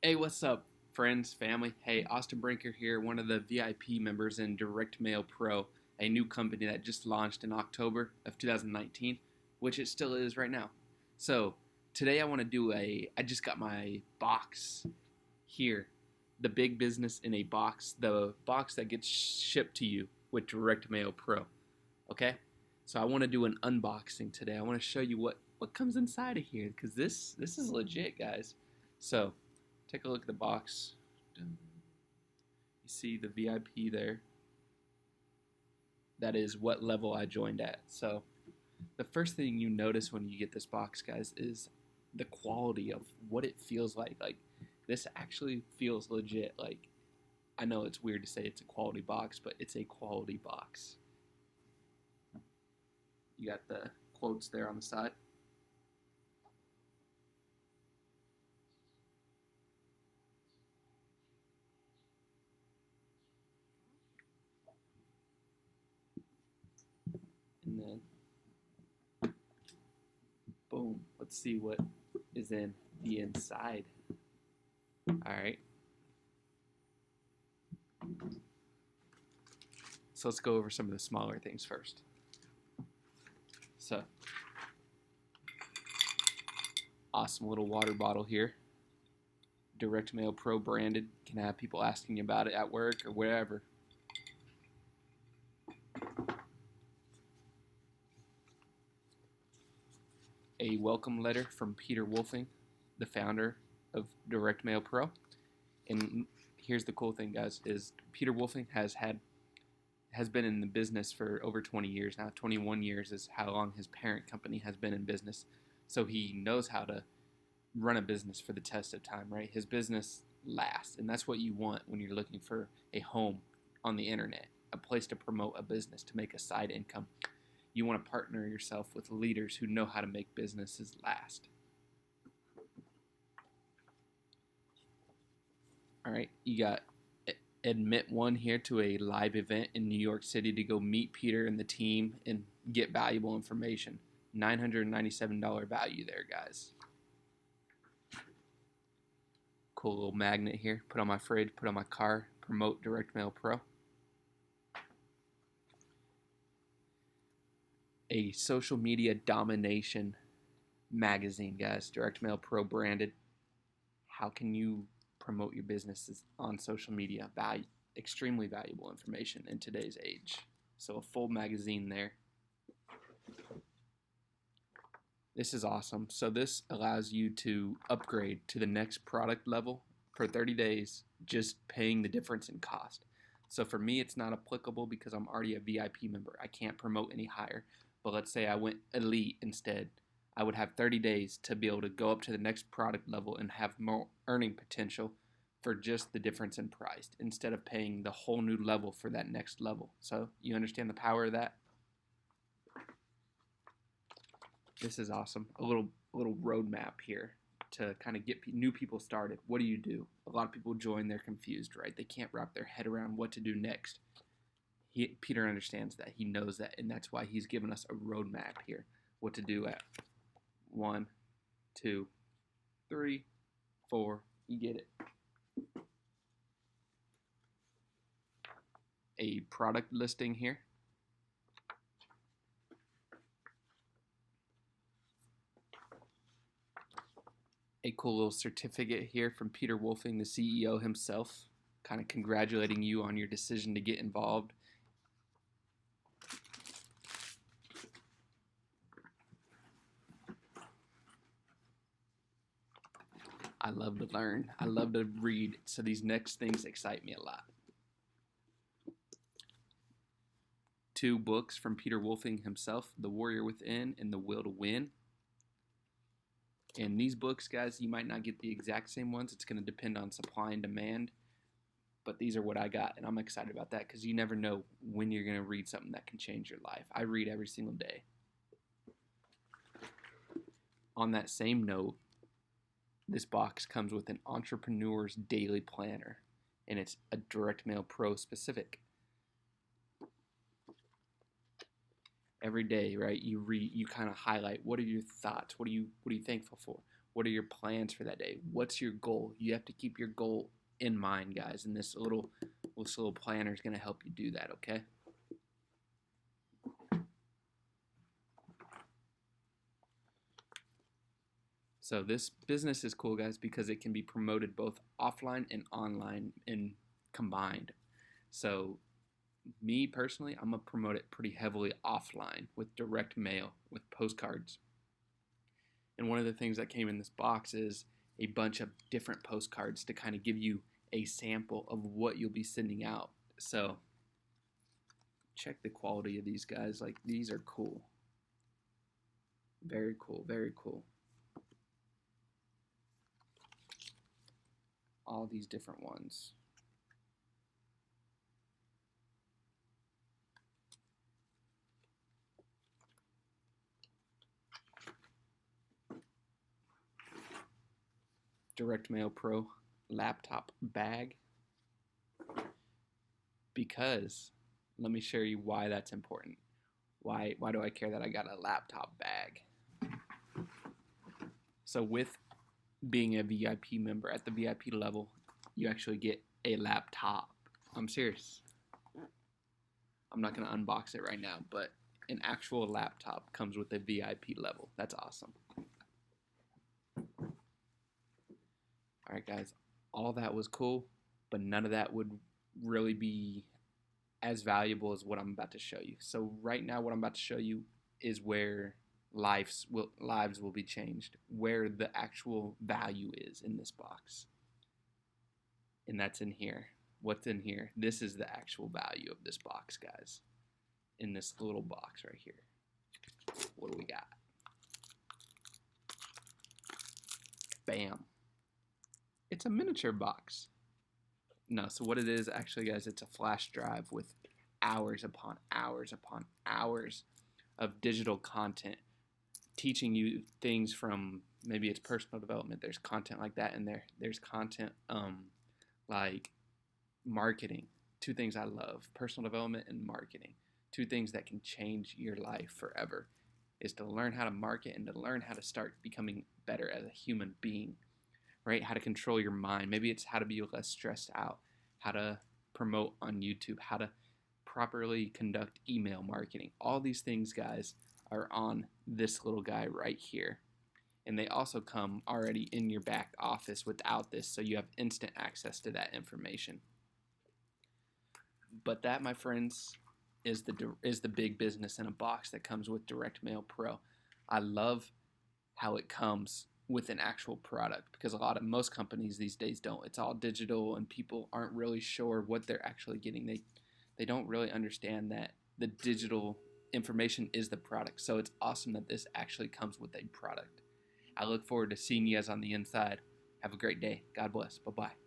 Hey, what's up, friends, family? Hey, Austin Brinker here, one of the VIP members in Direct Mail Pro, a new company that just launched in October of 2019, which it still is right now. So, today I want to I just got my box here, the big business in a box, the box that gets shipped to you with Direct Mail Pro. Okay? So, I want to do an unboxing today. I want to show you what comes inside of here because this is legit, guys. So, take a look at the box. You see the VIP there. That is what level I joined at. So the first thing you notice when you get this box, guys, is the quality of what it feels like. Like, this actually feels legit. Like, I know it's weird to say it's a quality box, but it's a quality box. You got the quotes there on the side. And then, boom, let's see what is in the inside. All right. So let's go over some of the smaller things first. So, awesome little water bottle here. Direct Mail Pro branded. Can have people asking you about it at work or wherever. A welcome letter from Peter Wolfing, the founder of Direct Mail Pro. And here's the cool thing, guys, is Peter Wolfing has been in the business for over 20 years now. 21 years is how long his parent company has been in business. So he knows how to run a business for the test of time, right? His business lasts, and that's what you want when you're looking for a home on the internet, a place to promote a business, to make a side income. You want to partner yourself with leaders who know how to make businesses last. All right, you got admit one here to a live event in New York City to go meet Peter and the team and get valuable information. $997 value there, guys. Cool little magnet here. Put on my fridge, put on my car, promote Direct Mail Pro. A social media domination magazine, guys. Direct Mail Pro branded. How can you promote your businesses on social media? Extremely valuable information in today's age. So a full magazine there. This is awesome. So this allows you to upgrade to the next product level for 30 days, just paying the difference in cost. So for me, it's not applicable because I'm already a VIP member. I can't promote any higher. But let's say I went elite instead. I would have 30 days to be able to go up to the next product level and have more earning potential for just the difference in price instead of paying the whole new level for that next level. So you understand the power of that? This is awesome. A little roadmap here to kind of get new people started. What do? A lot of people join, they're confused, right? They can't wrap their head around what to do next. Peter understands that. He knows that, and that's why he's given us a roadmap here. What to do at 1, 2, 3, 4. You get it. A product listing here. A cool little certificate here from Peter Wolfing, the CEO himself, kind of congratulating you on your decision to get involved. I love to learn. I love to read. So these next things excite me a lot. 2 books from Peter Wolfing himself, The Warrior Within and The Will to Win. And these books, guys, you might not get the exact same ones. It's going to depend on supply and demand. But these are what I got, and I'm excited about that because you never know when you're going to read something that can change your life. I read every single day. On that same note, this box comes with an entrepreneur's daily planner, and it's a Direct Mail Pro specific. Every day, right? You kind of highlight, what are your thoughts? What are you thankful for? What are your plans for that day? What's your goal? You have to keep your goal in mind, guys, and this little planner is going to help you do that, okay? So this business is cool, guys, because it can be promoted both offline and online and combined. So me personally, I'm going to promote it pretty heavily offline with direct mail, with postcards. And one of the things that came in this box is a bunch of different postcards to kind of give you a sample of what you'll be sending out. So check the quality of these, guys. Like, these are cool. Very cool, very cool. All these different ones. Direct Mail Pro laptop bag. Because, let me show you why that's important. Why do I care that I got a laptop bag? So with being a VIP member at the VIP level, you actually get a laptop. I'm serious. I'm not going to unbox it right now, but an actual laptop comes with a VIP level. That's awesome. All right, guys, all that was cool, but none of that would really be as valuable as what I'm about to show you. So right now, what I'm about to show you is where lives will be changed, where the actual value is in this box. And that's in here. What's in here? This is the actual value of this box, guys. In this little box right here. What do we got? Bam. It's a miniature box. No, so what it is actually, guys, it's a flash drive with hours upon hours upon hours of digital content teaching you things from, maybe it's personal development. There's content like that in there. There's content like marketing. Two things I love: personal development and marketing. Two things that can change your life forever is to learn how to market and to learn how to start becoming better as a human being, right? How to control your mind. Maybe it's how to be less stressed out, how to promote on YouTube, how to properly conduct email marketing. All these things, guys, are on this little guy right here. And they also come already in your back office without this, so you have instant access to that information. But that, my friends, is the big business in a box that comes with Direct Mail Pro. I love how it comes with an actual product, because most companies these days don't. It's all digital, and people aren't really sure what they're actually getting. They don't really understand that the digital information is the product. So it's awesome that this actually comes with a product. I look forward to seeing you guys on the inside. Have a great day. God bless. Bye-bye.